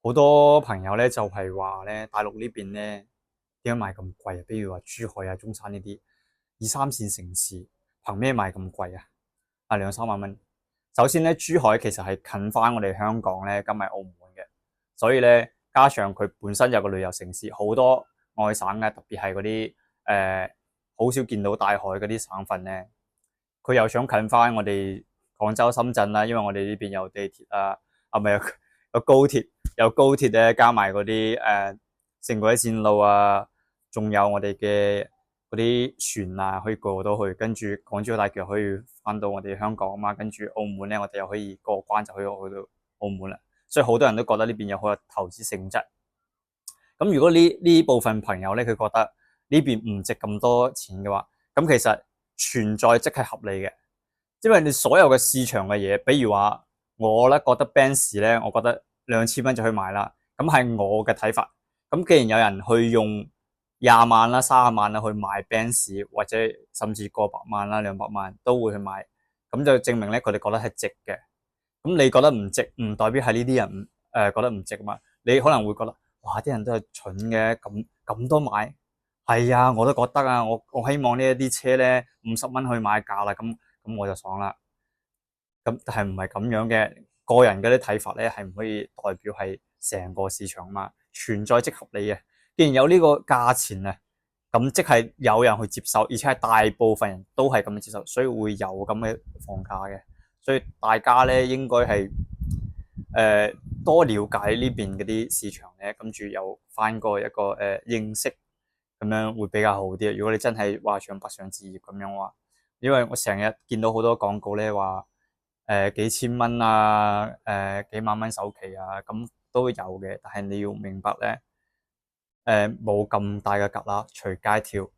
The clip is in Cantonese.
好多朋友咧就係話咧，大陸呢邊咧點解賣咁貴啊？比如話珠海啊、中山呢啲二三線城市，憑咩賣咁貴啊？啊兩三萬蚊。首先咧，珠海其實係近翻我哋香港咧，今日澳門嘅，所以咧加上佢本身有個旅遊城市，好多外省嘅，特別係嗰啲好少見到大海嗰啲省份咧，佢又想近翻我哋廣州、深圳啦，因為我哋呢邊有地鐵啊，啊唔係有高鐵。有高鐵咧，加埋嗰啲城軌線路啊，仲有我哋嘅嗰啲船啊，可以過到去，跟住港珠澳大橋可以翻到我哋香港啊嘛，跟住澳門咧，我哋又可以過關就可以去到澳門啦。所以好多人都覺得呢邊有好有投資性質。咁如果呢部分朋友咧，佢覺得呢邊唔值咁多錢嘅話，咁其實存在即係合理嘅，因為你所有嘅市場嘅嘢，比如話我咧覺得 Benz 咧，我覺得2000蚊就可以買啦。咁係我嘅睇法。咁既然有人去用20萬啦、30萬啦去買 Benz，或者甚至過百萬啦、200萬都會去買，咁就證明咧佢哋覺得係值嘅。咁你覺得唔值，唔代表係呢啲人覺得唔值嘛？你可能會覺得，哇！啲人都係蠢嘅，咁都買，係啊，我都覺得啊，我希望呢一啲車咧50蚊去買價啦，咁我就爽啦。咁但係唔係咁樣嘅，個人嘅啲睇法咧係唔可以代表係成個市場嘛，存在即合理嘅。既然有呢個價錢啊，咁即係有人去接受，而且係大部分人都係咁樣接受，所以會有咁嘅房價嘅。所以大家咧應該係多了解呢邊嗰啲市場咧，跟住有翻個一個認識，咁樣會比較好啲。如果你真係話想北上置業咁樣話，因為我成日見到好多廣告咧話幾千蚊啊，幾萬蚊首期啊，咁都有嘅。但係你要明白咧，冇咁大嘅蛤乸隨街跳。